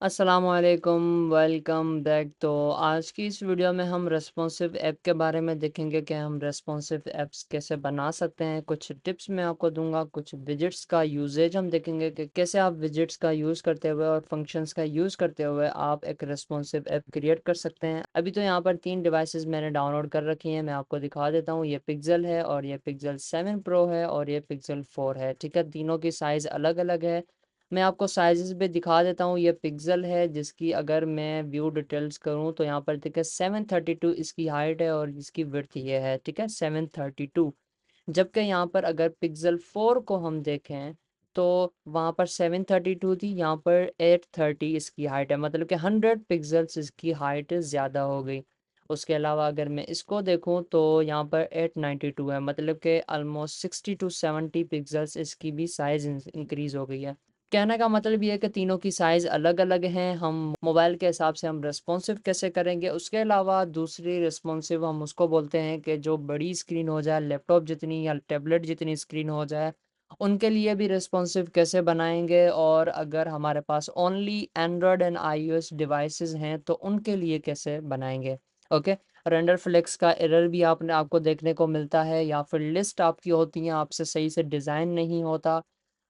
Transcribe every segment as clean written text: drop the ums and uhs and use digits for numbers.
अस्सलामुअलैकुम, welcome back. तो आज की इस वीडियो में हम रेस्पॉन्सिव ऐप के बारे में देखेंगे कि हम रेस्पॉन्सिव ऐप्स कैसे बना सकते हैं। कुछ टिप्स मैं आपको दूंगा, कुछ विजिट्स का यूजेज हम देखेंगे कि कैसे आप विजिट्स का यूज़ करते हुए और फंक्शंस का यूज़ करते हुए आप एक रेस्पॉन्सिव ऐप क्रिएट कर सकते हैं। अभी तो यहाँ पर 3 डिवाइसेस मैंने डाउनलोड कर रखी हैं, मैं आपको दिखा देता हूँ। ये पिक्सल है और ये पिक्सल 7 प्रो है और ये पिक्सल 4 है। ठीक है, तीनों की साइज़ अलग अलग है। मैं आपको साइज़ पे दिखा देता हूँ। ये पिक्सल है जिसकी अगर मैं व्यू डिटेल्स करूँ तो यहाँ पर देखिए 732 इसकी हाइट है और इसकी विड्थ ये है। ठीक है, 732। जबकि यहाँ पर अगर पिक्सल 4 को हम देखें तो वहाँ पर 732 थी, यहाँ पर 830 इसकी हाइट है, मतलब कि 100 पिक्सल्स इसकी हाइट ज़्यादा हो गई। उसके अलावा अगर मैं इसको देखूँ तो यहाँ पर 892 है, मतलब कि ऑलमोस्ट 60 टू 70 पिक्सल्स इसकी भी साइज़ इंक्रीज़ हो गई है। कहने का मतलब ये है कि तीनों की साइज़ अलग अलग हैं। हम मोबाइल के हिसाब से हम रिस्पॉन्सिव कैसे करेंगे। उसके अलावा दूसरी रिस्पॉन्सिव हम उसको बोलते हैं कि जो बड़ी स्क्रीन हो जाए, लैपटॉप जितनी या टैबलेट जितनी स्क्रीन हो जाए, उनके लिए भी रिस्पॉन्सिव कैसे बनाएंगे। और अगर हमारे पास only android and iOS devices हैं तो उनके लिए कैसे बनाएंगे। ओके, रेंडर फ्लेक्स का एरर भी आपको देखने को मिलता है, या फिर लिस्ट आपकी होती हैं आपसे सही से डिज़ाइन नहीं होता,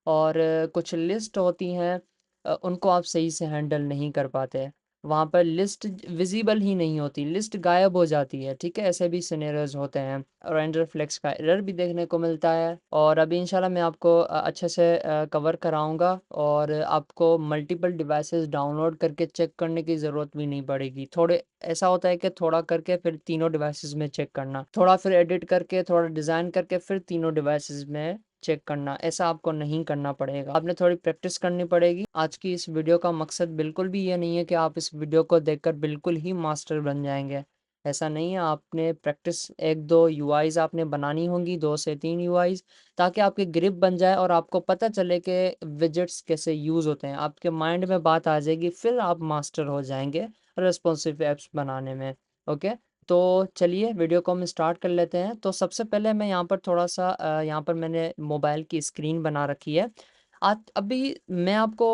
और कुछ लिस्ट होती हैं उनको आप सही से हैंडल नहीं कर पाते। वहाँ पर लिस्ट विजिबल ही नहीं होती, लिस्ट गायब हो जाती है। ठीक है, ऐसे भी सिनेरियोज होते हैं। रेंडर फ्लेक्स का एरर भी देखने को मिलता है। और अभी इंशाल्लाह मैं आपको अच्छे से कवर कराऊंगा और आपको मल्टीपल डिवाइसेस डाउनलोड करके चेक करने की ज़रूरत भी नहीं पड़ेगी। थोड़े ऐसा होता है कि थोड़ा करके फिर तीनों डिवाइसेस में चेक करना, थोड़ा फिर एडिट करके, थोड़ा डिज़ाइन करके फिर तीनों डिवाइसेस में चेक करना, ऐसा आपको नहीं करना पड़ेगा। आपने थोड़ी प्रैक्टिस करनी पड़ेगी। आज की इस वीडियो का मकसद बिल्कुल भी ये नहीं है कि आप इस वीडियो को देखकर बिल्कुल ही मास्टर बन जाएंगे। ऐसा नहीं है। आपने प्रैक्टिस 1-2 यूआईज आपने बनानी होंगी, 2 से 3 यूआईज, ताकि आपकी ग्रिप बन जाए और आपको पता चले कि विजेट्स कैसे यूज़ होते हैं। आपके माइंड में बात आ जाएगी, फिर आप मास्टर हो जाएंगे रेस्पॉन्सिव ऐप्स बनाने में। ओके, तो चलिए वीडियो को हम स्टार्ट कर लेते हैं। तो सबसे पहले मैं यहाँ पर थोड़ा सा यहाँ पर मैंने मोबाइल की स्क्रीन बना रखी है। आज अभी मैं आपको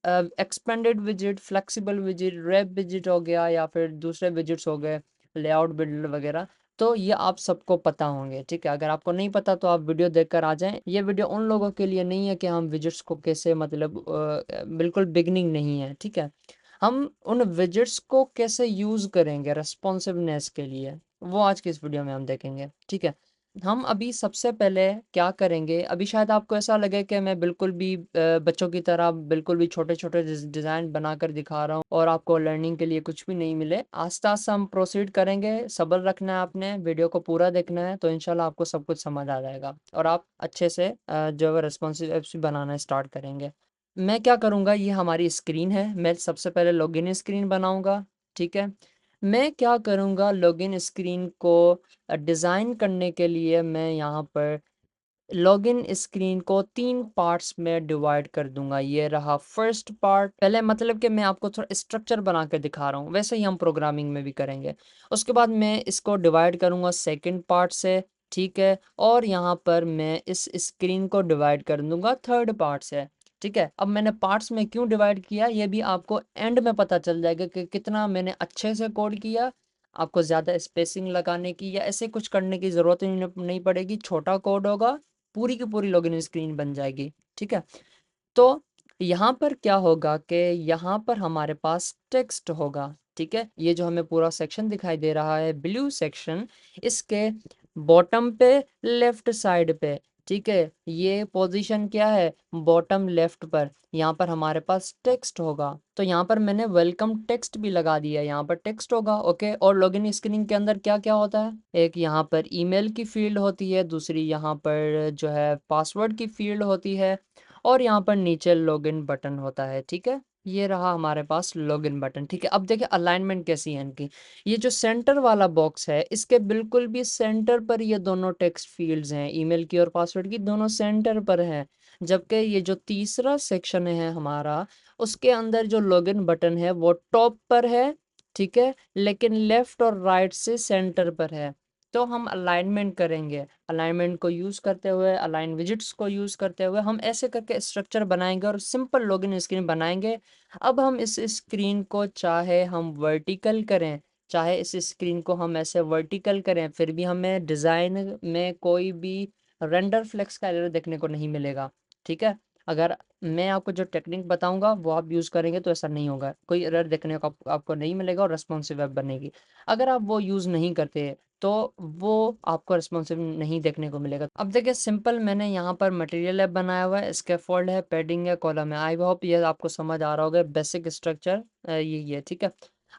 expanded visit, flexible visit, wrap visit हो गया, या फिर दूसरे विजिट्स हो गए, लेआउट बिल्डर वगैरह, तो ये आप सबको पता होंगे। ठीक है, अगर आपको नहीं पता तो आप वीडियो देखकर आ जाएं। ये वीडियो उन लोगों के लिए नहीं है कि हम विजिट्स को कैसे, मतलब बिल्कुल बिगनिंग नहीं है। ठीक है, हम उन विजेट्स को कैसे यूज़ करेंगे रेस्पॉन्सिवनेस के लिए, वो आज की इस वीडियो में हम देखेंगे। ठीक है, हम अभी सबसे पहले क्या करेंगे। अभी शायद आपको ऐसा लगे कि मैं बिल्कुल भी बच्चों की तरह बिल्कुल भी छोटे छोटे डिज़ाइन बनाकर दिखा रहा हूँ और आपको लर्निंग के लिए कुछ भी नहीं मिले। आस्ते आस्ते हम प्रोसीड करेंगे, सब्र रखना है आपने, वीडियो को पूरा देखना है, तो इंशाल्लाह आपको सब कुछ समझ आ जाएगा और आप अच्छे से जो है रेस्पॉन्सिव एप्स भी बनाना स्टार्ट करेंगे। मैं क्या करूँगा, ये हमारी स्क्रीन है, मैं सबसे पहले लॉगिन स्क्रीन बनाऊँगा। ठीक है, मैं क्या करूँगा, लॉगिन स्क्रीन को डिज़ाइन करने के लिए मैं यहाँ पर लॉगिन स्क्रीन को 3 पार्ट्स में डिवाइड कर दूंगा। ये रहा फर्स्ट पार्ट। पहले मतलब कि मैं आपको थोड़ा स्ट्रक्चर बना के दिखा रहा हूँ, वैसे ही हम प्रोग्रामिंग में भी करेंगे। उसके बाद मैं इसको डिवाइड करूँगा सेकंड पार्ट से। ठीक है, और यहाँ पर मैं इस स्क्रीन को डिवाइड कर दूंगा थर्ड पार्ट से। ठीक है, अब मैंने पार्ट्स में क्यों डिवाइड किया ये भी आपको एंड में पता चल जाएगा कि कितना मैंने अच्छे से कोड किया। आपको ज़्यादा स्पेसिंग लगाने की या ऐसे कुछ करने की ज़रूरत ही नहीं पड़ेगी। छोटा कोड होगा, पूरी की पूरी लॉगिन स्क्रीन बन जाएगी। ठीक है, तो यहाँ पर क्या होगा कि यहाँ पर हमारे पास टेक्स्ट होगा। ठीक है, ये जो हमें पूरा सेक्शन दिखाई दे रहा है, ब्लू सेक्शन, इसके बॉटम पे लेफ्ट साइड पे, ठीक है, ये पोजीशन क्या है, बॉटम लेफ्ट पर, यहाँ पर हमारे पास टेक्स्ट होगा। तो यहाँ पर मैंने वेलकम टेक्स्ट भी लगा दिया, यहाँ पर टेक्स्ट होगा। ओके, और लॉगिन स्क्रीन के अंदर क्या क्या होता है, एक यहाँ पर ईमेल की फील्ड होती है, दूसरी यहाँ पर जो है पासवर्ड की फील्ड होती है, और यहाँ पर नीचे लॉगिन बटन होता है। ठीक है, ये रहा हमारे पास लॉगिन बटन। ठीक है, अब देखिए अलाइनमेंट कैसी है इनकी। ये जो सेंटर वाला बॉक्स है, इसके बिल्कुल भी सेंटर पर ये दोनों टेक्स्ट फील्ड्स हैं, ईमेल की और पासवर्ड की, दोनों सेंटर पर हैं। जबकि ये जो तीसरा सेक्शन है हमारा, उसके अंदर जो लॉगिन बटन है वो टॉप पर है। ठीक है, लेकिन लेफ्ट और राइट से सेंटर पर है। तो हम अलाइनमेंट करेंगे। अलाइनमेंट को यूज़ करते हुए, अलाइन विजिट्स को यूज़ करते हुए हम ऐसे करके स्ट्रक्चर बनाएँगे और सिंपल लॉगिन स्क्रीन बनाएँगे। अब हम इस स्क्रीन को चाहे हम वर्टिकल करें, चाहे इस स्क्रीन को हम ऐसे वर्टिकल करें, फिर भी हमें डिज़ाइन में कोई भी रेंडर फ्लेक्स का एरर देखने को नहीं मिलेगा, ठीक है? अगर मैं आपको जो टेक्निक बताऊँगा वो आप यूज़ करेंगे तो ऐसा नहीं होगा। कोई एरर देखने को आपको नहीं मिलेगा और रेस्पॉन्सिव वेब बनेगी। अगर आप वो यूज़ नहीं करते तो वो आपको रिस्पॉन्सिव नहीं देखने को मिलेगा। अब देखिए सिंपल मैंने यहाँ पर मटेरियल ऐप बनाया हुआ है, स्कैफोल्ड है, पैडिंग है, कॉलम है। आई होप ये आपको समझ आ रहा होगा, बेसिक स्ट्रक्चर यही है, ठीक है।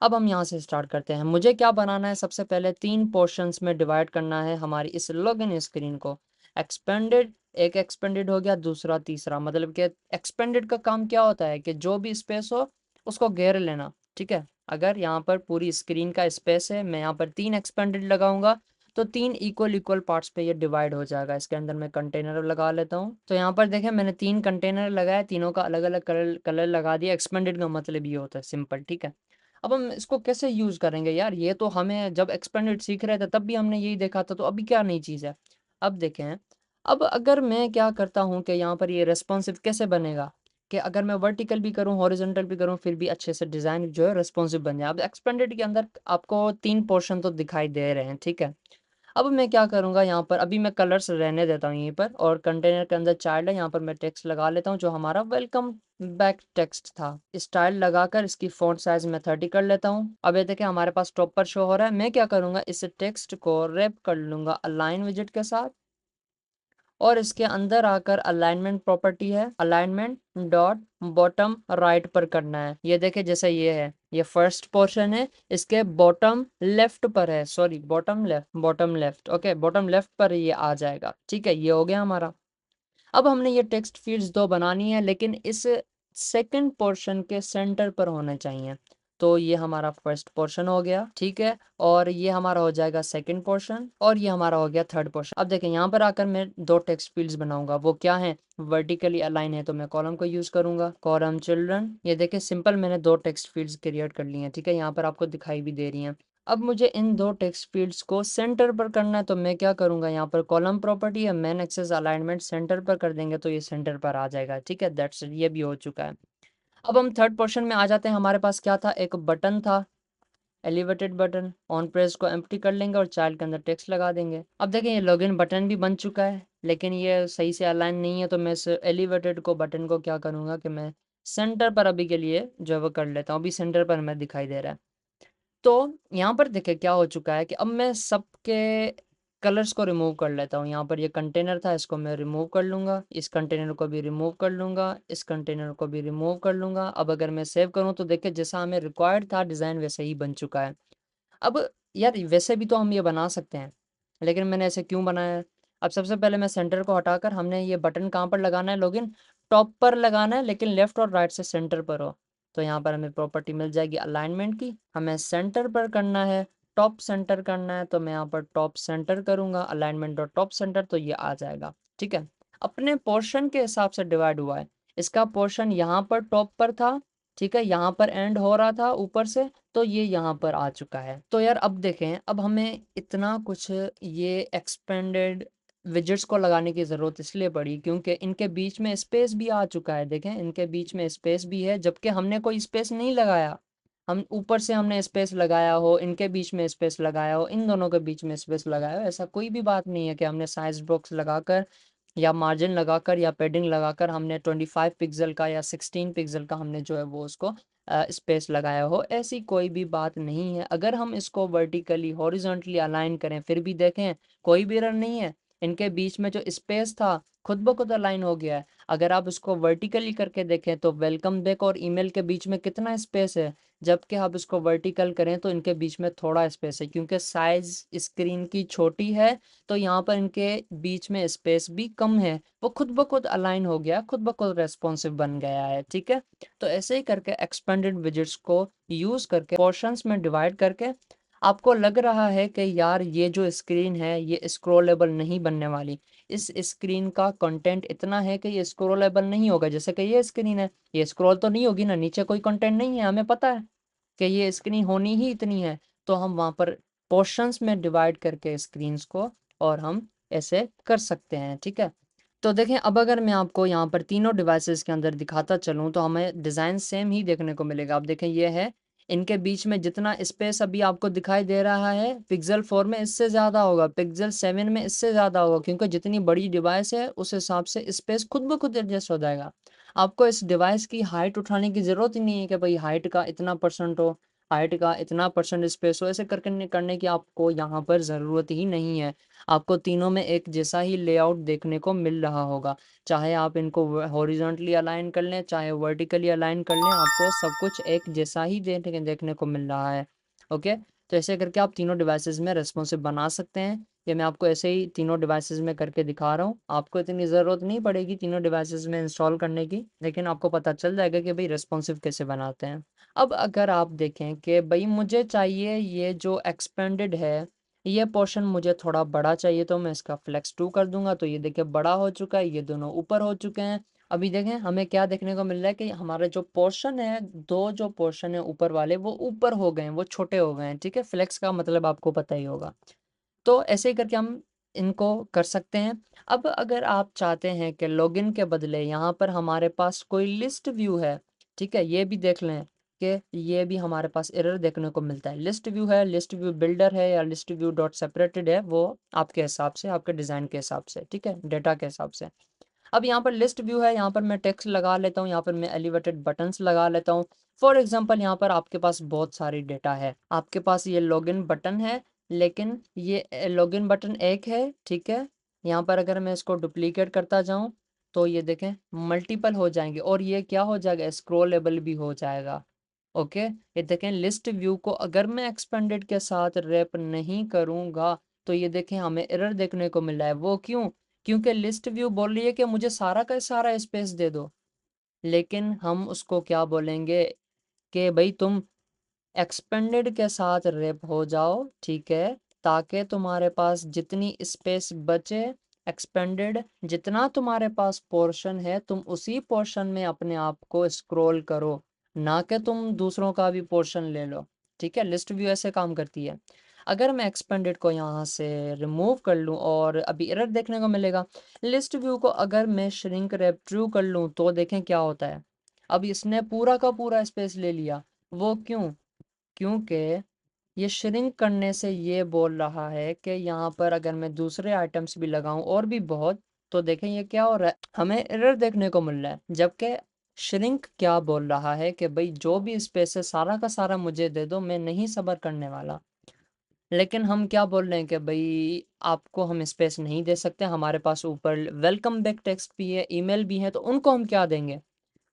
अब हम यहाँ से स्टार्ट करते हैं। मुझे क्या बनाना है, सबसे पहले 3 पोर्शंस में डिवाइड करना है हमारी इस लॉगिन स्क्रीन को। एक्सपेंडेड, एक एक्सपेंडेड हो गया, दूसरा तीसरा। मतलब कि एक्सपेंडेड का काम क्या होता है कि जो भी स्पेस हो उसको घेर लेना, ठीक है। अगर यहाँ पर पूरी स्क्रीन का स्पेस है, मैं यहाँ पर 3 एक्सपेंडेड लगाऊंगा तो 3 इक्वल इक्वल पार्ट्स पे ये डिवाइड हो जाएगा। इसके अंदर मैं कंटेनर लगा लेता हूँ। तो यहाँ पर देखें मैंने 3 कंटेनर लगाए, तीनों का अलग अलग कलर लगा दिया। एक्सपेंडेड का मतलब ये होता है सिंपल, ठीक है। अब हम इसको कैसे यूज़ करेंगे यार, ये तो हमें जब एक्सपेंडेड सीख रहे थे तब भी हमने यही देखा था, तो अभी क्या नई चीज़ है। अब देखें, अब अगर मैं क्या करता हूँ कि यहाँ पर ये रेस्पॉन्सिव कैसे बनेगा, कि अगर मैं वर्टिकल भी करूँ, हॉरिजॉन्टल भी करूँ, फिर भी अच्छे से डिज़ाइन जो है रेस्पॉन्सिव बन जाए। अब एक्सपेंडेड के अंदर आपको 3 पोर्शन तो दिखाई दे रहे हैं, ठीक है। अब मैं क्या करूँगा, यहाँ पर अभी मैं कलर्स रहने देता हूँ यहीं पर, और कंटेनर के अंदर चाइल्ड है, यहाँ पर मैं टेक्स्ट लगा लेता हूँ जो हमारा वेलकम बैक टेक्स्ट था। स्टाइल लगाकर इसकी फ़ॉन्ट साइज़ मैं 30 कर लेता हूँ। अब ये देखिए हमारे पास टॉप पर शो हो रहा है। मैं क्या करूँगा, इस टेक्स्ट को रैप कर लूँगा अलाइन विजेट के साथ, और इसके अंदर आकर अलाइनमेंट प्रॉपर्टी है, अलाइनमेंट डॉट बॉटम राइट पर करना है। ये देखिए जैसे ये है, ये फर्स्ट पोर्शन है, इसके बॉटम लेफ्ट पर है, sorry bottom left, okay, bottom left पर ये आ जाएगा, ठीक है। ये हो गया हमारा। अब हमने ये टेक्स्ट फील्ड्स 2 बनानी है, लेकिन इस सेकंड पोर्शन के सेंटर पर होने चाहिए। तो ये हमारा फर्स्ट पोर्शन हो गया, ठीक है, और ये हमारा हो जाएगा सेकंड पोर्शन, और ये हमारा हो गया थर्ड पोर्शन। अब देखें यहाँ पर आकर मैं 2 टेक्स्ट फील्ड्स बनाऊंगा। वो क्या है, वर्टिकली अलाइन है तो मैं कॉलम को यूज करूंगा, कॉलम चिल्ड्रन। ये देखिए सिंपल मैंने 2 टेक्स्ट फील्ड्स क्रिएट कर लिए हैं, ठीक है, यहाँ पर आपको दिखाई भी दे रही हैं। अब मुझे इन 2 टेक्स्ट फील्ड्स को सेंटर पर करना है, तो मैं क्या करूंगा, यहाँ पर कॉलम प्रॉपर्टी है, मेन एक्सेस अलाइनमेंट सेंटर पर कर देंगे तो ये सेंटर पर आ जाएगा, ठीक है। दैट्स इट, ये भी हो चुका है। अब हम थर्ड पोर्शन में आ जाते हैं। हमारे पास क्या था, एक बटन था, एलिवेटेड बटन। ऑन प्रेस को एम्प्टी कर लेंगे और चाइल्ड के अंदर टेक्स्ट लगा देंगे। अब देखें ये लॉगिन बटन भी बन चुका है, लेकिन ये सही से अलाइन नहीं है, तो मैं इस एलिवेटेड को बटन को क्या करूँगा कि मैं सेंटर पर अभी के लिए जो है वो कर लेता हूँ। अभी सेंटर पर हमें दिखाई दे रहा है। तो यहाँ पर देखिए क्या हो चुका है कि अब मैं सबके कलर्स को रिमूव कर लेता हूँ। यहाँ पर ये कंटेनर था, इसको मैं रिमूव कर लूँगा, इस कंटेनर को भी रिमूव कर लूँगा, इस कंटेनर को भी रिमूव कर लूँगा। अब अगर मैं सेव करूँ तो देखिए जैसा हमें रिक्वायर्ड था डिज़ाइन वैसे ही बन चुका है। अब यार वैसे भी तो हम ये बना सकते हैं, लेकिन मैंने ऐसे क्यों बनाया है। अब सबसे पहले मैं सेंटर को हटाकर, हमने ये बटन कहाँ पर लगाना है, लॉगिन टॉप पर लगाना है, लेकिन लेफ्ट और राइट से सेंटर पर हो। तो यहाँ पर हमें प्रॉपर्टी मिल जाएगी अलाइनमेंट की, हमें सेंटर पर करना है, टॉप सेंटर करना है, तो मैं यहाँ पर टॉप सेंटर करूँगा, अलाइनमेंट और टॉप सेंटर, तो ये आ जाएगा, ठीक है। अपने पोर्शन के हिसाब से डिवाइड हुआ है। इसका पोर्शन यहाँ पर टॉप पर था, ठीक है, यहाँ पर एंड हो रहा था ऊपर से, तो ये यहाँ पर आ चुका है। तो यार अब देखें, अब हमें इतना कुछ ये एक्सपेंडेड विजेट्स को लगाने की ज़रूरत इसलिए पड़ी क्योंकि इनके बीच में स्पेस भी आ चुका है। देखें इनके बीच में स्पेस भी है, जबकि हमने कोई स्पेस नहीं लगाया। हम ऊपर से हमने स्पेस लगाया हो, इनके बीच में स्पेस लगाया हो, इन दोनों के बीच में स्पेस लगाया हो, ऐसा कोई भी बात नहीं है कि हमने साइज बॉक्स लगाकर या मार्जिन लगाकर या पैडिंग लगाकर हमने 25 पिक्सल का या 16 पिक्सल का हमने जो है वो उसको स्पेस लगाया हो। ऐसी कोई भी बात नहीं है। अगर हम इसको वर्टिकली हॉरिजॉन्टली अलाइन करें फिर भी देखें कोई भी एरर नहीं है। इनके बीच में जो स्पेस था खुद ब खुद अलाइन हो गया है। अगर आप इसको वर्टिकली करके देखें तो वेलकम बैक और ईमेल के बीच में कितना स्पेस है, जबकि आप इसको वर्टिकल करें तो इनके बीच में थोड़ा स्पेस है, क्योंकि साइज स्क्रीन की छोटी है तो यहाँ पर इनके बीच में स्पेस भी कम है। वो खुद ब खुद अलाइन हो गया, खुद ब खुद रेस्पॉन्सिव बन गया है, ठीक है। तो ऐसे ही करके एक्सपेंडेड विजेट्स को यूज करके पोर्शंस में डिवाइड करके, आपको लग रहा है कि यार ये जो स्क्रीन है ये स्क्रॉलेबल नहीं बनने वाली, इस स्क्रीन का कंटेंट इतना है कि ये स्क्रॉलेबल नहीं होगा, जैसे कि ये स्क्रीन है ये स्क्रॉल तो नहीं होगी ना, नीचे कोई कंटेंट नहीं है, हमें पता है कि ये स्क्रीन होनी ही इतनी है, तो हम वहाँ पर पोर्शंस में डिवाइड करके स्क्रीन्स को, और हम ऐसे कर सकते हैं। ठीक है, तो देखें अब अगर मैं आपको यहाँ पर तीनों डिवाइसेस के अंदर दिखाता चलूँ तो हमें डिज़ाइन सेम ही देखने को मिलेगा। आप देखें ये है, इनके बीच में जितना स्पेस अभी आपको दिखाई दे रहा है पिक्सल 4 में इससे ज़्यादा होगा, पिक्सल 7 में इससे ज़्यादा होगा, क्योंकि जितनी बड़ी डिवाइस है उस हिसाब से स्पेस खुद ब खुद एडजस्ट हो जाएगा। आपको इस डिवाइस की हाइट उठाने की ज़रूरत ही नहीं है कि भाई हाइट का इतना परसेंट हो, हाइट का इतना परसेंट स्पेस हो, ऐसे करके करने की आपको यहाँ पर ज़रूरत ही नहीं है। आपको तीनों में एक जैसा ही लेआउट देखने को मिल रहा होगा, चाहे आप इनको हॉरिजॉन्टली अलाइन कर लें चाहे वर्टिकली अलाइन कर लें, आपको सब कुछ एक जैसा ही देखने को मिल रहा है। ओके, तो ऐसे करके आप तीनों डिवाइसेस में रेस्पॉन्सिव बना सकते हैं। ये मैं आपको ऐसे ही तीनों डिवाइसेस में करके दिखा रहा हूँ, आपको इतनी ज़रूरत नहीं पड़ेगी तीनों डिवाइसेस में इंस्टॉल करने की, लेकिन आपको पता चल जाएगा कि भाई रेस्पॉन्सिव कैसे बनाते हैं। अब अगर आप देखें कि भाई मुझे चाहिए ये जो एक्सपेंडेड है, ये पोर्शन मुझे थोड़ा बड़ा चाहिए, तो मैं इसका फ्लेक्स 2 कर दूंगा, तो ये देखिए बड़ा हो चुका है, ये दोनों ऊपर हो चुके हैं। अभी देखें हमें क्या देखने को मिल रहा है कि हमारा जो पोर्शन है, दो जो पोर्शन है ऊपर वाले वो ऊपर हो गए हैं, वो छोटे हो गए हैं। ठीक है, फ्लेक्स का मतलब आपको पता ही होगा। तो ऐसे ही करके हम इनको कर सकते हैं। अब अगर आप चाहते हैं कि लॉगिन के बदले यहाँ पर हमारे पास कोई लिस्ट व्यू है, ठीक है, ये भी देख लें कि ये भी हमारे पास एरर देखने को मिलता है। लिस्ट व्यू है, लिस्ट व्यू बिल्डर है या लिस्ट व्यू डॉट सेपरेटेड है, वो आपके हिसाब से, आपके डिज़ाइन के हिसाब से, ठीक है, डेटा के हिसाब से। अब यहाँ पर लिस्ट व्यू है, यहाँ पर मैं टेक्स्ट लगा लेता हूँ, यहाँ पर मैं एलिवेटेड बटन्स लगा लेता हूँ। फॉर एग्जांपल यहाँ पर आपके पास बहुत सारी डेटा है, आपके पास ये लॉगिन बटन है, लेकिन ये लॉगिन बटन एक है, ठीक है। यहाँ पर अगर मैं इसको डुप्लीकेट करता जाऊँ तो ये देखें मल्टीपल हो जाएंगे, और ये क्या हो जाएगा, स्क्रॉलेबल भी हो जाएगा। ओके, ये देखें लिस्ट व्यू को अगर मैं एक्सपेंडेड के साथ रैप नहीं करूँगा तो ये देखें हमें एरर देखने को मिल रहा है। वो क्यों? क्योंकि लिस्ट व्यू बोल रही है कि मुझे सारा का सारा स्पेस दे दो, लेकिन हम उसको क्या बोलेंगे कि भाई तुम एक्सपेंडेड के साथ रैप हो जाओ, ठीक है, ताकि तुम्हारे पास जितनी स्पेस बचे, एक्सपेंडेड जितना तुम्हारे पास पोर्शन है तुम उसी पोर्शन में अपने आप को स्क्रॉल करो, ना कि तुम दूसरों का भी पोर्शन ले लो। ठीक है, लिस्ट व्यू ऐसे काम करती है। अगर मैं एक्सपेंडेड को यहाँ से रिमूव कर लूँ और अभी एरर देखने को मिलेगा। लिस्ट व्यू को अगर मैं श्रिंक रैप ट्रू कर लूँ तो देखें क्या होता है, अब इसने पूरा का पूरा स्पेस ले लिया। वो क्यों? क्योंकि ये श्रिंक करने से ये बोल रहा है कि यहाँ पर अगर मैं दूसरे आइटम्स भी लगाऊं और भी बहुत, तो देखें ये क्या हो रहा है, हमें एरर देखने को मिल रहा है। जबकि श्रिंक क्या बोल रहा है कि भाई जो भी स्पेस है सारा का सारा मुझे दे दो, मैं नहीं सब्र करने वाला। लेकिन हम क्या बोल रहे हैं कि भाई आपको हम स्पेस नहीं दे सकते, हमारे पास ऊपर वेलकम बैक टेक्स्ट भी है, ईमेल भी है, तो उनको हम क्या देंगे?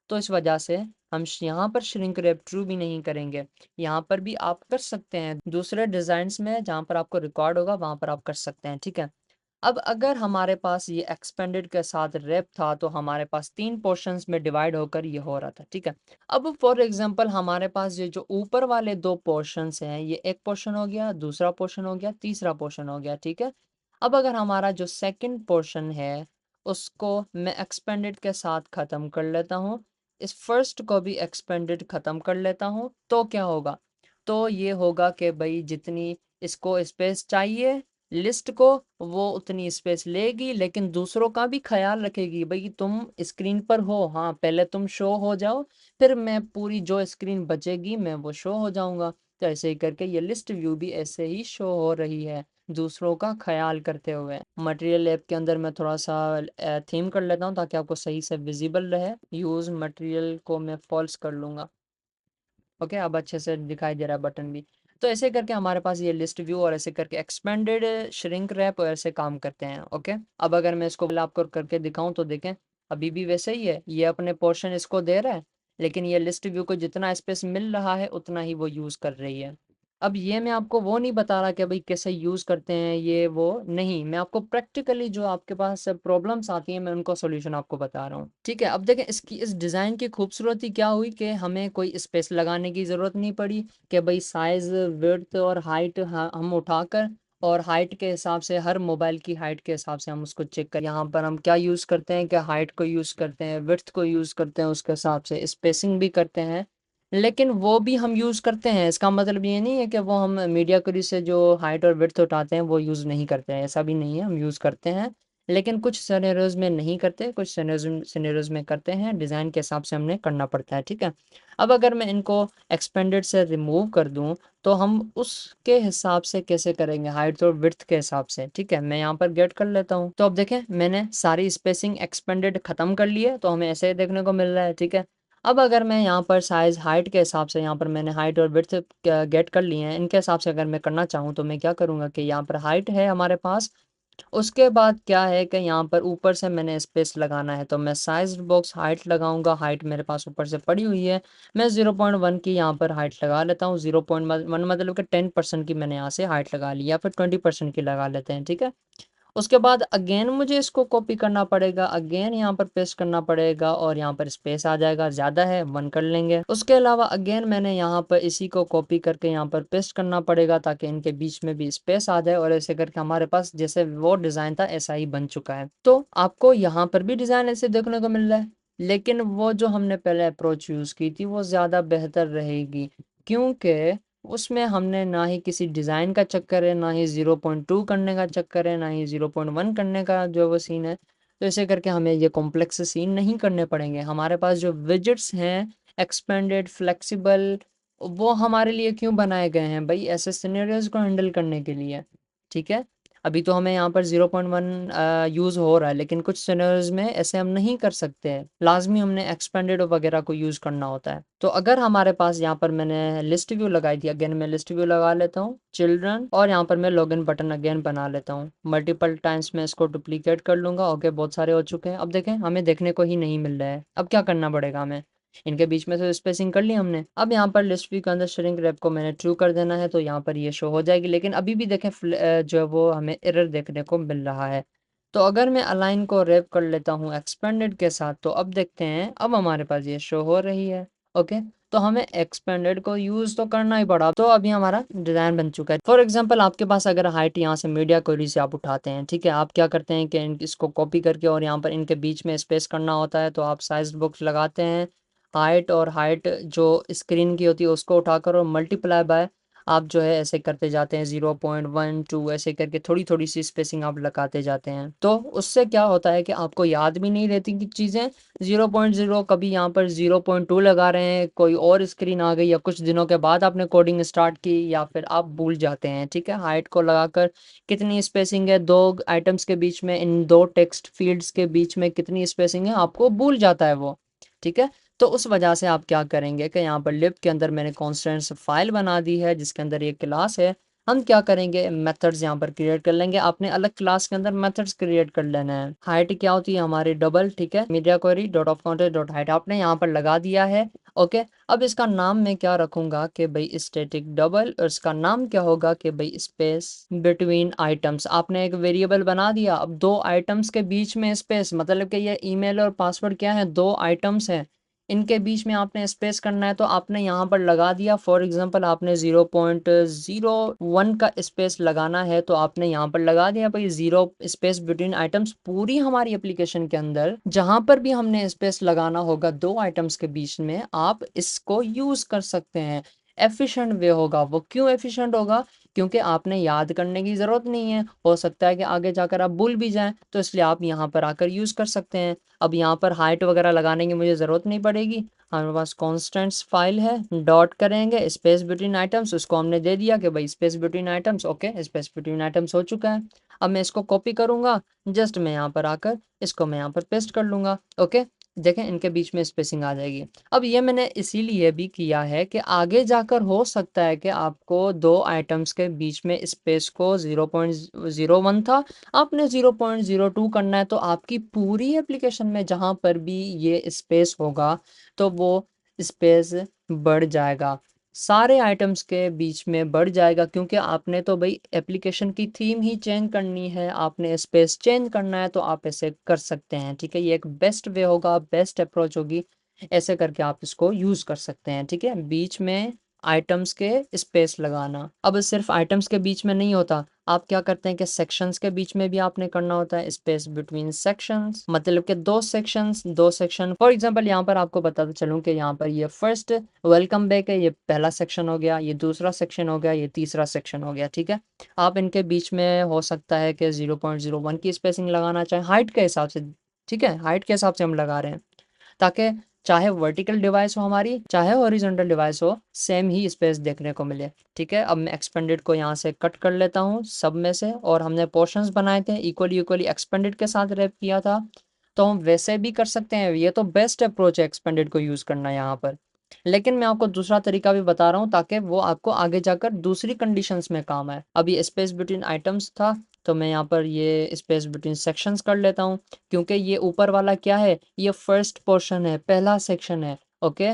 तो इस वजह से हम यहाँ पर श्रिंक रैप ट्रू भी नहीं करेंगे। यहाँ पर भी आप कर सकते हैं, दूसरे डिज़ाइंस में जहाँ पर आपको रिकॉर्ड होगा वहाँ पर आप कर सकते हैं। ठीक है, अब अगर हमारे पास ये एक्सपेंडेड के साथ रैप था तो हमारे पास 3 पोर्शंस में डिवाइड होकर ये हो रहा था। ठीक है, अब फॉर एग्जांपल हमारे पास ये जो ऊपर वाले 2 पोर्शंस हैं, ये एक पोर्शन हो गया, दूसरा पोर्शन हो गया, तीसरा पोर्शन हो गया। ठीक है, अब अगर हमारा जो सेकंड पोर्शन है उसको मैं एक्सपेंडेड के साथ ख़त्म कर लेता हूँ, इस फर्स्ट को भी एक्सपेंडेड ख़त्म कर लेता हूँ, तो क्या होगा? तो ये होगा कि भाई जितनी इसको स्पेस चाहिए लिस्ट को, वो उतनी स्पेस लेगी, लेकिन दूसरों का भी ख्याल रखेगी। भाई तुम स्क्रीन पर हो, हाँ पहले तुम शो हो जाओ, फिर मैं पूरी जो स्क्रीन बचेगी मैं वो शो हो जाऊंगा। तो ऐसे ही करके ये लिस्ट व्यू भी ऐसे ही शो हो रही है, दूसरों का ख्याल करते हुए। मटेरियल ऐप के अंदर मैं थोड़ा सा थीम कर लेता हूँ ताकि आपको सही से विजिबल रहे। यूज़ मटेरियल को मैं फॉल्स कर लूँगा। ओके, अब अच्छे से दिखाई दे रहा है बटन भी। तो ऐसे करके हमारे पास ये लिस्ट व्यू और ऐसे करके एक्सपेंडेड श्रिंक रैप और ऐसे काम करते हैं। ओके, अब अगर मैं इसको आपको करके दिखाऊं तो देखें अभी भी वैसे ही है, ये अपने पोर्शन इसको दे रहा है, लेकिन ये लिस्ट व्यू को जितना स्पेस मिल रहा है उतना ही वो यूज़ कर रही है। अब ये मैं आपको वो नहीं बता रहा कि भाई कैसे यूज़ करते हैं, ये वो नहीं, मैं आपको प्रैक्टिकली जो आपके पास प्रॉब्लम्स आती हैं मैं उनको सॉल्यूशन आपको बता रहा हूँ। ठीक है, अब देखें इसकी इस डिज़ाइन की खूबसूरती क्या हुई कि हमें कोई स्पेस लगाने की ज़रूरत नहीं पड़ी कि भाई साइज़ विड्थ और हाइट हम उठाकर और हाइट के हिसाब से, हर मोबाइल की हाइट के हिसाब से हम उसको चेक करें। यहाँ पर हम क्या यूज़ करते हैं कि हाइट को यूज़ करते हैं, विड्थ को यूज़ करते हैं, उसके हिसाब से स्पेसिंग भी करते हैं, लेकिन वो भी हम यूज़ करते हैं। इसका मतलब ये नहीं है कि वो हम मीडिया क्वेरी से जो हाइट और विड्थ उठाते हैं वो यूज़ नहीं करते हैं, ऐसा भी नहीं है, हम यूज़ करते हैं। लेकिन कुछ सिनेरियोज़ में नहीं करते, कुछ सिनेरियोज़ में करते हैं, डिज़ाइन के हिसाब से हमने करना पड़ता है, ठीक है। अब अगर मैं इनको एक्सपेंडेड से रिमूव कर दूँ, तो हम उसके हिसाब से कैसे करेंगे, हाइट और विड्थ के हिसाब से, ठीक है। मैं यहाँ पर गेट कर लेता हूँ। तो अब देखें, मैंने सारी स्पेसिंग एक्सपेंडेड ख़त्म कर ली है, तो हमें ऐसे देखने को मिल रहा है, ठीक है। अब अगर मैं यहाँ पर साइज़ हाइट के हिसाब से, यहाँ पर मैंने हाइट और विड्थ गेट कर लिए हैं, इनके हिसाब से अगर मैं करना चाहूँ तो मैं क्या करूँगा कि यहाँ पर हाइट है हमारे पास, उसके बाद क्या है कि यहाँ पर ऊपर से मैंने स्पेस लगाना है, तो मैं साइज बॉक्स हाइट लगाऊंगा। हाइट मेरे पास ऊपर से पड़ी हुई है, मैं 0.1 की यहाँ पर हाइट लगा लेता हूँ। 0.1 मतलब कि 10% की मैंने यहाँ से हाइट लगा ली, या फिर 20% की लगा लेते हैं, ठीक है। उसके बाद अगेन मुझे इसको कॉपी करना पड़ेगा, अगेन यहाँ पर पेस्ट करना पड़ेगा, और यहाँ पर स्पेस आ जाएगा, ज़्यादा है 1 कर लेंगे। उसके अलावा अगेन मैंने यहाँ पर इसी को कॉपी करके यहाँ पर पेस्ट करना पड़ेगा, ताकि इनके बीच में भी स्पेस आ जाए, और ऐसे करके हमारे पास जैसे वो डिज़ाइन था ऐसा ही बन चुका है। तो आपको यहाँ पर भी डिज़ाइन ऐसे देखने को मिल रहा है, लेकिन वो जो हमने पहले अप्रोच यूज़ की थी वो ज़्यादा बेहतर रहेगी, क्योंकि उसमें हमने ना ही किसी डिज़ाइन का चक्कर है, ना ही 0.2 करने का चक्कर है, ना ही 0.1 करने का जो वो सीन है। तो ऐसे करके हमें ये कॉम्प्लेक्स सीन नहीं करने पड़ेंगे। हमारे पास जो विजेट्स हैं एक्सपेंडेड फ्लेक्सिबल, वो हमारे लिए क्यों बनाए गए हैं भाई, ऐसे सिनेरियोज को हैंडल करने के लिए, ठीक है। अभी तो हमें यहाँ पर 0.1 यूज़ हो रहा है, लेकिन कुछ सिनेरियोज में ऐसे हम नहीं कर सकते हैं, लाजमी हमने एक्सपेंडेड वगैरह को यूज़ करना होता है। तो अगर हमारे पास यहाँ पर मैंने लिस्ट व्यू लगाई थी, अगेन मैं लिस्ट व्यू लगा लेता हूँ, चिल्ड्रन, और यहाँ पर मैं लॉगिन बटन अगेन बना लेता हूँ। मल्टीपल टाइम्स मैं इसको डुप्लीकेट कर लूँगा। ओके, बहुत सारे हो चुके हैं। अब देखें, हमें देखने को ही नहीं मिल रहा है। अब क्या करना पड़ेगा हमें, इनके बीच में तो स्पेसिंग कर ली हमने। अब यहाँ पर लिस्ट व्यू के अंदर श्रिंक रैप को मैंने ट्रू कर देना है, तो यहाँ पर ये शो हो जाएगी, लेकिन अभी भी देखें जो है वो हमें एरर देखने को मिल रहा है। तो अगर मैं अलाइन को रैप कर लेता हूँ एक्सपेंडेड के साथ, तो अब देखते हैं, अब हमारे पास ये शो हो रही है। ओके, तो हमें एक्सपेंडेड को यूज़ तो करना ही पड़ा, तो अभी हमारा डिज़ाइन बन चुका है। फॉर एग्जांपल, आपके पास अगर हाइट यहाँ से मीडिया क्वेरी से आप उठाते हैं, ठीक है, आप क्या करते हैं कि इसको कॉपी करके और यहाँ पर इनके बीच में स्पेस करना होता है, तो आप साइज बॉक्स लगाते हैं, हाइट और हाइट जो स्क्रीन की होती है उसको उठाकर और मल्टीप्लाई बाय आप जो है ऐसे करते जाते हैं, 0.12 ऐसे करके थोड़ी थोड़ी सी स्पेसिंग आप लगाते जाते हैं। तो उससे क्या होता है कि आपको याद भी नहीं रहती कि चीज़ें 0.0, कभी यहाँ पर 0.2 लगा रहे हैं, कोई और स्क्रीन आ गई, या कुछ दिनों के बाद आपने कोडिंग स्टार्ट की, या फिर आप भूल जाते हैं, ठीक है। हाइट को लगाकर कितनी स्पेसिंग है दो आइटम्स के बीच में, इन दो टेक्स्ट फील्ड्स के बीच में कितनी स्पेसिंग है, आपको भूल जाता है वो, ठीक है। तो उस वजह से आप क्या करेंगे कि यहाँ पर लिब के अंदर मैंने कॉन्स्टेंट्स फाइल बना दी है, जिसके अंदर एक क्लास है। हम क्या करेंगे, मेथड्स यहाँ पर क्रिएट कर लेंगे। आपने अलग क्लास के अंदर मेथड्स क्रिएट कर लेना है। हाइट क्या होती है हमारी डबल, ठीक है, media query dot of counter dot height आपने यहाँ पर लगा दिया है। ओके, अब इसका नाम मैं क्या रखूंगा कि भाई स्टैटिक डबल, और इसका नाम क्या होगा कि भाई स्पेस बिटवीन आइटम्स। आपने एक वेरिएबल बना दिया, अब दो आइटम्स के बीच में स्पेस, मतलब कि ये ईमेल और पासवर्ड क्या है, दो आइटम्स हैं, इनके बीच में आपने स्पेस करना है, तो आपने यहाँ पर लगा दिया। फॉर एग्जांपल आपने 0.01 का स्पेस लगाना है, तो आपने यहाँ पर लगा दिया भाई 0 स्पेस बिटवीन आइटम्स। पूरी हमारी एप्लीकेशन के अंदर जहां पर भी हमने स्पेस लगाना होगा दो आइटम्स के बीच में, आप इसको यूज कर सकते हैं। एफिशिएंट वे होगा वो। क्यों एफिशिएंट होगा, क्योंकि आपने याद करने की ज़रूरत नहीं है। हो सकता है कि आगे जाकर आप भूल भी जाएं, तो इसलिए आप यहाँ पर आकर यूज़ कर सकते हैं। अब यहाँ पर हाइट वगैरह लगाने की मुझे ज़रूरत नहीं पड़ेगी, हमारे पास कॉन्स्टेंट्स फाइल है। डॉट करेंगे स्पेस बिटवीन आइटम्स, उसको हमने दे दिया कि भाई space between items. Okay, space between items हो चुका है। अब मैं इसको कॉपी करूँगा, जस्ट मैं यहाँ पर आकर इसको मैं यहाँ पर पेस्ट कर लूँगा। ओके, देखें इनके बीच में स्पेसिंग आ जाएगी। अब ये मैंने इसीलिए भी किया है कि आगे जाकर हो सकता है कि आपको दो आइटम्स के बीच में स्पेस को 0.01 था, आपने 0.02 करना है, तो आपकी पूरी एप्लीकेशन में जहाँ पर भी ये स्पेस होगा, तो वो स्पेस बढ़ जाएगा, सारे आइटम्स के बीच में बढ़ जाएगा, क्योंकि आपने तो भाई एप्लीकेशन की थीम ही चेंज करनी है, आपने स्पेस चेंज करना है, तो आप ऐसे कर सकते हैं, ठीक है। ये एक बेस्ट वे होगा, बेस्ट अप्रोच होगी, ऐसे करके आप इसको यूज़ कर सकते हैं, ठीक है। बीच में आइटम्स के स्पेस लगाना। अब सिर्फ आइटम्स के बीच में नहीं होता, आप क्या करते हैं कि सेक्शंस के बीच में भी आपने करना होता है स्पेस बिटवीन सेक्शंस, मतलब कि दो सेक्शन। फॉर एग्जांपल यहाँ पर आपको बताता चलूँ कि यहाँ पर ये फर्स्ट वेलकम बैक है, ये पहला सेक्शन हो गया, ये दूसरा सेक्शन हो गया, ये तीसरा सेक्शन हो गया, ठीक है। आप इनके बीच में हो सकता है कि 0.01 की स्पेसिंग लगाना चाहें हाइट के हिसाब से, ठीक है, हाइट के हिसाब से हम लगा रहे हैं, ताकि चाहे वर्टिकल डिवाइस हो हमारी चाहे हॉरिजॉन्टल डिवाइस हो, सेम ही स्पेस देखने को मिले, ठीक है। अब मैं एक्सपेंडेड को यहाँ से कट कर लेता हूँ सब में से, और हमने पोर्शंस बनाए थे इक्वली इक्वली एक्सपेंडेड के साथ रैप किया था, तो हम वैसे भी कर सकते हैं। ये तो बेस्ट अप्रोच है एक्सपेंडेड को यूज़ करना यहाँ पर, लेकिन मैं आपको दूसरा तरीका भी बता रहा हूँ ताकि वो आपको आगे जाकर दूसरी कंडीशंस में काम आए। अब ये स्पेस बिटवीन आइटम्स था, तो मैं यहाँ पर ये स्पेस बिटवीन सेक्शंस कर लेता हूँ, क्योंकि ये ऊपर वाला क्या है, ये फर्स्ट पोर्शन है, पहला सेक्शन है, ओके।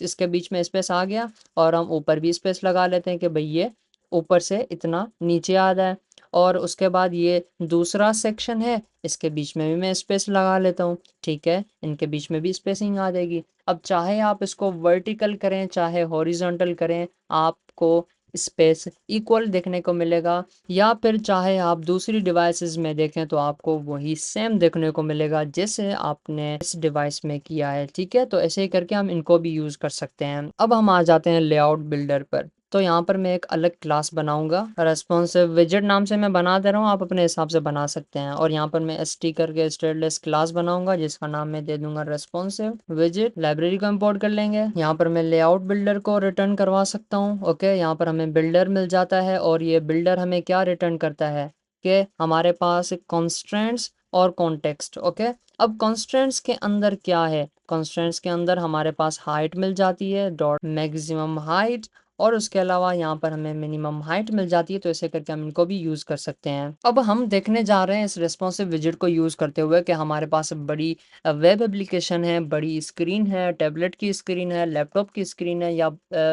इसके बीच में स्पेस आ गया, और हम ऊपर भी स्पेस लगा लेते हैं कि भाई ये ऊपर से इतना नीचे आ जाए। और उसके बाद ये दूसरा सेक्शन है, इसके बीच में भी मैं स्पेस लगा लेता हूँ, ठीक है, इनके बीच में भी स्पेसिंग आ जाएगी। अब चाहे आप इसको वर्टिकल करें चाहे हॉरिजॉन्टल करें, आपको स्पेस इक्वल देखने को मिलेगा, या फिर चाहे आप दूसरी डिवाइसेस में देखें तो आपको वही सेम देखने को मिलेगा जैसे आपने इस डिवाइस में किया है, ठीक है। तो ऐसे ही करके हम इनको भी यूज़ कर सकते हैं। अब हम आ जाते हैं लेआउट बिल्डर पर। तो यहाँ पर मैं एक अलग क्लास बनाऊंगा, रेस्पॉन्सिव विजेट नाम से मैं बना दे रहा हूँ, आप अपने हिसाब से बना सकते हैं। और यहाँ पर मैं st करके स्टेटलेस क्लास बनाऊंगा जिसका नाम मैं दे दूंगा रेस्पॉन्सिव विजेट। लाइब्रेरी को इंपोर्ट कर लेंगे। यहाँ पर मैं लेआउट बिल्डर को रिटर्न करवा सकता हूँ, ओके। यहाँ पर हमें बिल्डर मिल जाता है, और ये बिल्डर हमें क्या रिटर्न करता है कि हमारे पास कॉन्स्ट्रेंट्स और कॉन्टेक्स्ट, ओके। अब कॉन्स्ट्रेंट्स के अंदर क्या है, कॉन्स्ट्रेंट्स के अंदर हमारे पास हाइट मिल जाती है डॉट मैक्सिमम हाइट, और उसके अलावा यहाँ पर हमें मिनिमम हाइट मिल जाती है। तो ऐसे करके हम इनको भी यूज़ कर सकते हैं। अब हम देखने जा रहे हैं इस रेस्पॉन्सिव विजेट को यूज़ करते हुए कि हमारे पास बड़ी वेब एप्लीकेशन है, बड़ी स्क्रीन है, टैबलेट की स्क्रीन है, लैपटॉप की स्क्रीन है, या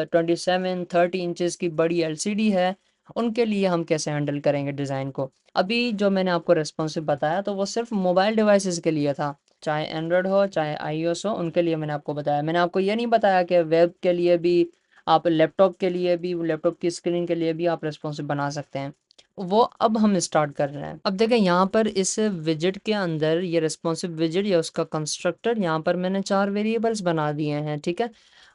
27-30 इंचज़ की बड़ी LCD है, उनके लिए हम कैसे हैंडल करेंगे डिज़ाइन को। अभी जो मैंने आपको रेस्पॉन्सिव बताया तो वो सिर्फ मोबाइल डिवाइसेस के लिए था, चाहे एंड्रॉयड हो चाहे iOS हो, उनके लिए मैंने आपको बताया। मैंने आपको ये नहीं बताया कि वेब के लिए भी, आप लैपटॉप के लिए भी, लैपटॉप की स्क्रीन के लिए भी आप रेस्पॉन्सिव बना सकते हैं। वो अब हम स्टार्ट कर रहे हैं। अब देखें यहाँ पर इस विजेट के अंदर ये रेस्पॉन्सिव विजेट या उसका कंस्ट्रक्टर, यहाँ पर मैंने 4 वेरिएबल्स बना दिए हैं, ठीक है।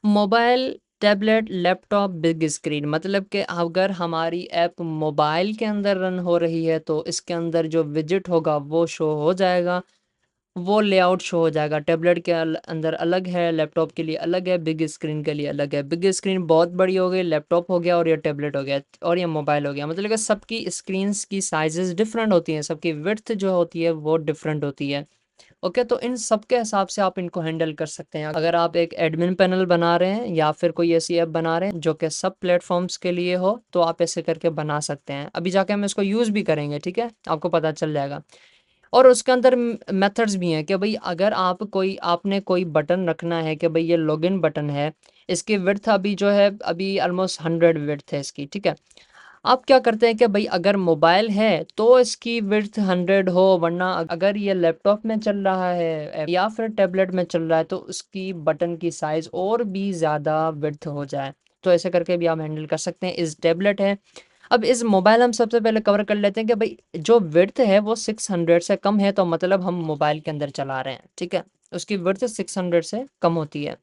Mobile, tablet, laptop, big screen, मतलब कि अगर हमारी ऐप मोबाइल के अंदर रन हो रही है तो इसके अंदर जो विजेट होगा वो शो हो जाएगा, वो लेआउट शो हो जाएगा। टैबलेट के अंदर अलग है, लैपटॉप के लिए अलग है, बिग स्क्रीन के लिए अलग है। बिग स्क्रीन बहुत बड़ी हो गई, लैपटॉप हो गया, और ये टैबलेट हो गया, और ये मोबाइल हो गया। मतलब कि सबकी स्क्रीन्स की साइजेस डिफरेंट होती हैं, सबकी विड्थ जो होती है वो डिफरेंट होती है, ओके। तो इन सब के हिसाब से आप इनको हैंडल कर सकते हैं। अगर आप एक एडमिन पैनल बना रहे हैं या फिर कोई ऐसी ऐप बना रहे हैं जो कि सब प्लेटफॉर्म्स के लिए हो, तो आप ऐसे करके बना सकते हैं। अभी जाके हम इसको यूज़ भी करेंगे, ठीक है, आपको पता चल जाएगा। और उसके अंदर मेथड्स भी हैं कि भाई अगर आपने कोई बटन रखना है कि भाई ये लॉगिन बटन है, इसकी विड्थ अभी जो है अभी ऑलमोस्ट 100 विड्थ है इसकी, ठीक है। आप क्या करते हैं कि भाई अगर मोबाइल है तो इसकी विड्थ 100 हो, वरना अगर ये लैपटॉप में चल रहा है या फिर टैबलेट में चल रहा है तो उसकी बटन की साइज और भी ज़्यादा विड्थ हो जाए। तो ऐसे करके भी आप हैंडल कर सकते हैं। इस टैबलेट है, अब इस मोबाइल हम सबसे पहले कवर कर लेते हैं कि भाई जो विड्थ है वो 600 से कम है, तो मतलब हम मोबाइल के अंदर चला रहे हैं, ठीक है। उसकी विड्थ 600 से कम होती है।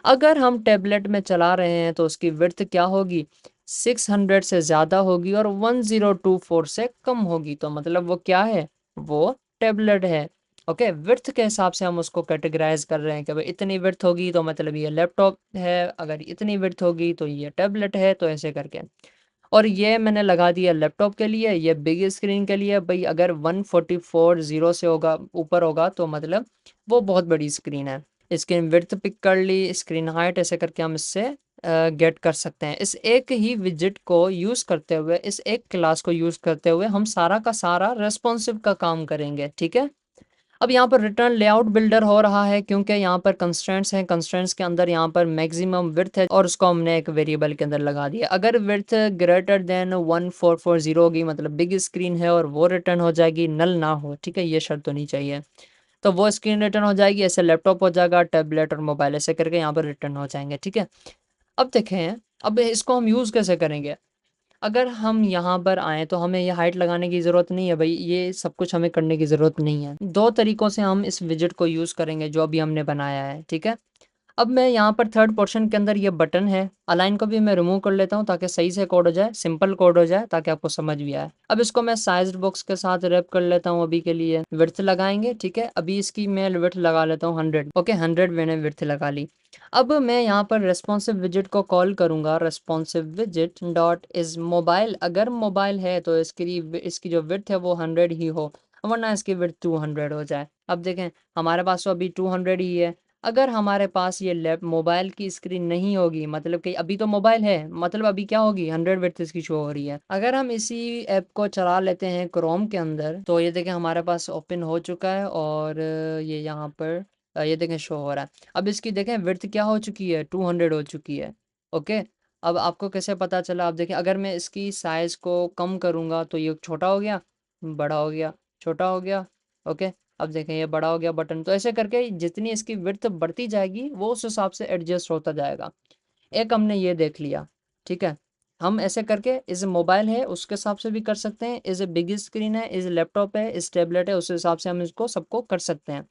अगर हम टैबलेट में चला रहे हैं तो उसकी विड्थ क्या होगी, 600 से ज़्यादा होगी और 1024 से कम होगी, तो मतलब वो क्या है, वो टैबलेट है, ओके। विड्थ के हिसाब से हम उसको कैटेगराइज कर रहे हैं कि भाई इतनी विड्थ होगी तो मतलब ये लैपटॉप है, अगर इतनी विड्थ होगी तो ये टैबलेट है, तो ऐसे करके। और ये मैंने लगा दिया लैपटॉप के लिए, ये बिग स्क्रीन के लिए। भाई अगर 144 जीरो से होगा ऊपर होगा तो मतलब वो बहुत बड़ी स्क्रीन है। स्क्रीन विड्थ पिक कर ली, स्क्रीन हाइट, ऐसे करके हम इससे गेट कर सकते हैं। इस एक ही विजेट को यूज़ करते हुए, इस एक क्लास को यूज़ करते हुए हम सारा का सारा रेस्पॉन्सिव का काम करेंगे, ठीक है। अब यहाँ पर रिटर्न लेआउट बिल्डर हो रहा है क्योंकि यहाँ पर कंस्ट्रेंट्स हैं, कंस्ट्रेंट्स के अंदर यहाँ पर मैक्सिमम विड्थ है और उसको हमने एक वेरिएबल के अंदर लगा दिया। अगर विड्थ ग्रेटर देन 1440 होगी मतलब बिग स्क्रीन है और वो रिटर्न हो जाएगी, नल ना हो, ठीक है, ये शर्त तो नहीं चाहिए, तो वो स्क्रीन रिटर्न हो जाएगी। ऐसे लैपटॉप हो जाएगा, टैबलेट और मोबाइल, ऐसे करके यहाँ पर रिटर्न हो जाएंगे, ठीक है। अब देखें, अब इसको हम यूज़ कैसे करेंगे। अगर हम यहाँ पर आएँ तो हमें ये हाइट लगाने की ज़रूरत नहीं है भाई, ये सब कुछ हमें करने की ज़रूरत नहीं है। 2 तरीकों से हम इस विजेट को यूज़ करेंगे जो अभी हमने बनाया है, ठीक है? अब मैं यहाँ पर थर्ड पोर्शन के अंदर ये बटन है, अलाइन को भी मैं रिमूव कर लेता हूँ ताकि सही से कोड हो जाए, सिंपल कोड हो जाए ताकि आपको समझ भी आए। अब इसको मैं साइज़ बॉक्स के साथ रैप कर लेता हूँ अभी के लिए। विड्थ लगाएँगे, ठीक है? अभी इसकी मैं विड्थ लगा लेता हूँ 100, ओके 100 मैंने विड्थ लगा ली। अब मैं यहाँ पर रेस्पॉन्सिव विजेट को कॉल करूँगा, रेस्पॉन्सिव विजेट डॉट इज़ मोबाइल। अगर मोबाइल है तो इसकी जो विड्थ है वो 100 ही हो, वरना इसकी विड्थ 200 हो जाए। अब देखें हमारे पास तो अभी 200 ही है। अगर हमारे पास ये लैप मोबाइल की स्क्रीन नहीं होगी, मतलब कि अभी तो मोबाइल है, मतलब अभी क्या होगी 100 विड्थ इसकी शो हो रही है। अगर हम इसी ऐप को चला लेते हैं क्रोम के अंदर, तो ये देखें हमारे पास ओपन हो चुका है और ये यहाँ पर ये देखें शो हो रहा है। अब इसकी देखें विड्थ क्या हो चुकी है, 200 हो चुकी है। ओके, अब आपको कैसे पता चला? आप देखें अगर मैं इसकी साइज़ को कम करूँगा तो ये छोटा हो गया, बड़ा हो गया, छोटा हो गया। ओके, अब देखें ये बड़ा हो गया बटन। तो ऐसे करके जितनी इसकी विड्थ बढ़ती जाएगी वो उस हिसाब से एडजस्ट होता जाएगा। एक हमने ये देख लिया, ठीक है? हम ऐसे करके इस मोबाइल है उसके हिसाब से भी कर सकते हैं, इस बिग स्क्रीन है, इस लैपटॉप है, इस टैबलेट है, उस हिसाब से हम इसको सबको कर सकते हैं।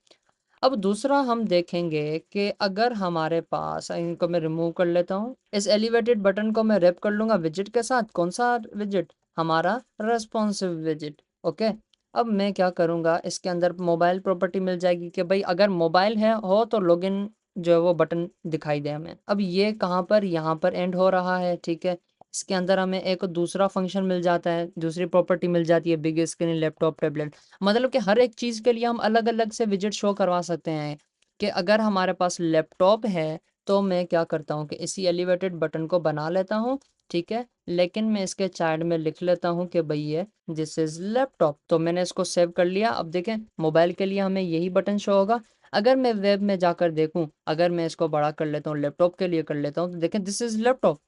अब दूसरा हम देखेंगे कि अगर हमारे पास, इनको मैं रिमूव कर लेता हूँ, इस एलिवेटेड बटन को मैं रैप कर लूँगा विजेट के साथ। कौन सा विजेट? हमारा रेस्पॉन्सिव विजेट। ओके, अब मैं क्या करूँगा, इसके अंदर मोबाइल प्रॉपर्टी मिल जाएगी कि भाई अगर मोबाइल है हो तो लॉगिन जो है वो बटन दिखाई दे हमें। अब ये कहाँ पर, यहाँ पर एंड हो रहा है, ठीक है? इसके अंदर हमें एक दूसरा फंक्शन मिल जाता है, दूसरी प्रॉपर्टी मिल जाती है, बिग स्क्रीन, लैपटॉप, टैबलेट। मतलब कि हर एक चीज़ के लिए हम अलग अलग से विजेट शो करवा सकते हैं। कि अगर हमारे पास लैपटॉप है तो मैं क्या करता हूँ कि इसी एलिवेटेड बटन को बना लेता हूँ, ठीक है? लेकिन मैं इसके चार्ट में लिख लेता हूँ कि भाई ये दिस इज़ लैपटॉप। तो मैंने इसको सेव कर लिया। अब देखें मोबाइल के लिए हमें यही बटन शो होगा। अगर मैं वेब में जाकर देखूँ, अगर मैं इसको बड़ा कर लेता हूँ, लैपटॉप के लिए कर लेता हूँ, तो देखें दिस इज़ लैपटॉप।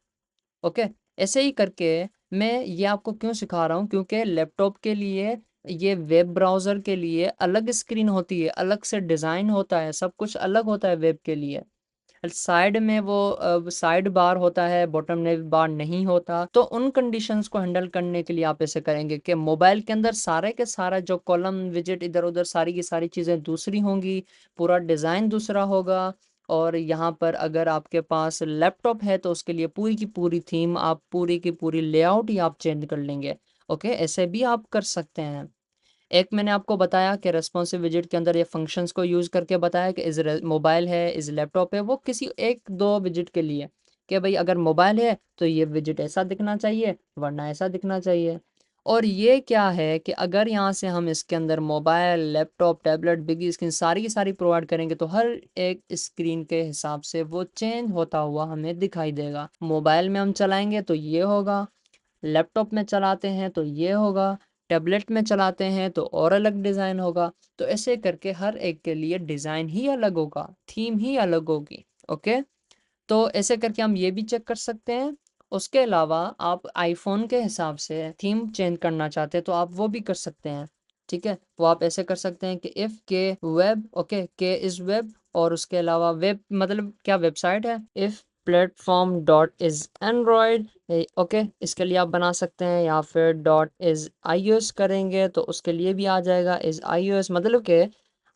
ओके, ऐसे ही करके मैं ये आपको क्यों सिखा रहा हूँ, क्योंकि लैपटॉप के लिए, ये वेब ब्राउज़र के लिए अलग स्क्रीन होती है, अलग से डिज़ाइन होता है, सब कुछ अलग होता है वेब के लिए। साइड में वो साइड बार होता है, बॉटम नेव बार नहीं होता। तो उन कंडीशंस को हैंडल करने के लिए आप ऐसे करेंगे कि मोबाइल के अंदर सारे के सारा जो कॉलम विजेट इधर उधर सारी की सारी चीज़ें दूसरी होंगी, पूरा डिज़ाइन दूसरा होगा। और यहाँ पर अगर आपके पास लैपटॉप है तो उसके लिए पूरी की पूरी थीम, आप पूरी की पूरी लेआउट ही आप चेंज कर लेंगे। ओके, ऐसे भी आप कर सकते हैं। एक मैंने आपको बताया कि रेस्पॉन्सिव विजेट के अंदर ये फंक्शंस को यूज़ करके बताया कि इस मोबाइल है, इस लैपटॉप है, वो किसी एक दो विजेट के लिए, कि भाई अगर मोबाइल है तो ये विजेट ऐसा दिखना चाहिए, वरना ऐसा दिखना चाहिए। और ये क्या है कि अगर यहाँ से हम इसके अंदर mobile, laptop, tablet, big screen सारी की सारी प्रोवाइड करेंगे तो हर एक स्क्रीन के हिसाब से वो चेंज होता हुआ हमें दिखाई देगा। मोबाइल में हम चलाएंगे तो ये होगा, लैपटॉप में चलाते हैं तो ये होगा, टैबलेट में चलाते हैं तो और अलग डिज़ाइन होगा। तो ऐसे करके हर एक के लिए डिज़ाइन ही अलग होगा, थीम ही अलग होगी। ओके, तो ऐसे करके हम ये भी चेक कर सकते हैं। उसके अलावा आप आईफोन के हिसाब से थीम चेंज करना चाहते हैं तो आप वो भी कर सकते हैं, ठीक है? वो आप ऐसे कर सकते हैं कि इफ़ के वेब, ओके के इज़ वेब, और उसके अलावा वेब मतलब क्या वेबसाइट है, if platform dot is Android, okay इसके लिए आप बना सकते हैं। या फिर डॉट इज़ iOS करेंगे तो उसके लिए भी आ जाएगा इज़ iOS। मतलब कि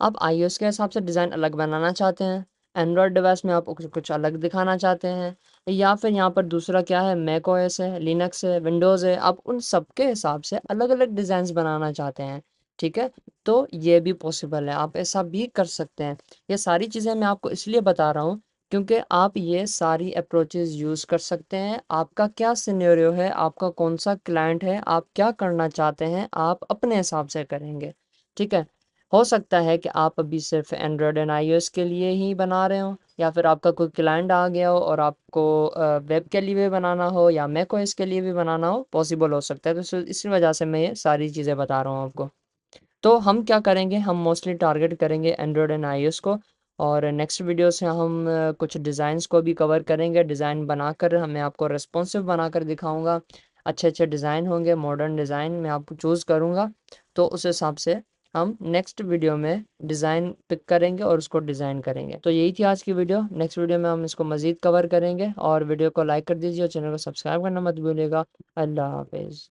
आप iOS के हिसाब से डिज़ाइन अलग बनाना चाहते हैं, एंड्रॉयड डिवाइस में आप कुछ कुछ अलग दिखाना चाहते हैं, या फिर यहाँ पर दूसरा क्या है, मैक ओएस है, लिनक्स है, विंडोज़ है, आप उन सब के हिसाब से अलग अलग डिज़ाइंस बनाना चाहते हैं, ठीक है? तो ये भी पॉसिबल है, आप ऐसा भी कर सकते हैं। ये सारी चीज़ें मैं आपको इसलिए बता रहा हूँ क्योंकि आप ये सारी अप्रोचेज़ यूज़ कर सकते हैं। आपका क्या सिनेरियो है, आपका कौन सा क्लाइंट है, आप क्या करना चाहते हैं, आप अपने हिसाब से करेंगे, ठीक है? हो सकता है कि आप अभी सिर्फ एंड्रॉयड एंड आईओएस के लिए ही बना रहे हो, या फिर आपका कोई क्लाइंट आ गया हो और आपको वेब के लिए भी बनाना हो या मैक ओएस के लिए भी बनाना हो, पॉसिबल हो सकता है। तो इसी वजह से मैं ये सारी चीज़ें बता रहा हूँ आपको। तो हम क्या करेंगे, हम मोस्टली टारगेट करेंगे एंड्रॉयड एंड आईओएस को। और नेक्स्ट वीडियो से हम कुछ डिज़ाइंस को भी कवर करेंगे। डिज़ाइन बनाकर मैं आपको रिस्पॉन्सिव बनाकर दिखाऊंगा। अच्छे अच्छे डिज़ाइन होंगे, मॉडर्न डिज़ाइन मैं आपको चूज़ करूंगा, तो उस हिसाब से हम नेक्स्ट वीडियो में डिज़ाइन पिक करेंगे और उसको डिज़ाइन करेंगे। तो यही थी आज की वीडियो। नेक्स्ट वीडियो में हम इसको मज़ीद कवर करेंगे और वीडियो को लाइक कर दीजिए और चैनल को सब्सक्राइब करना मत भूलिएगा। अल्लाह हाफ़िज़।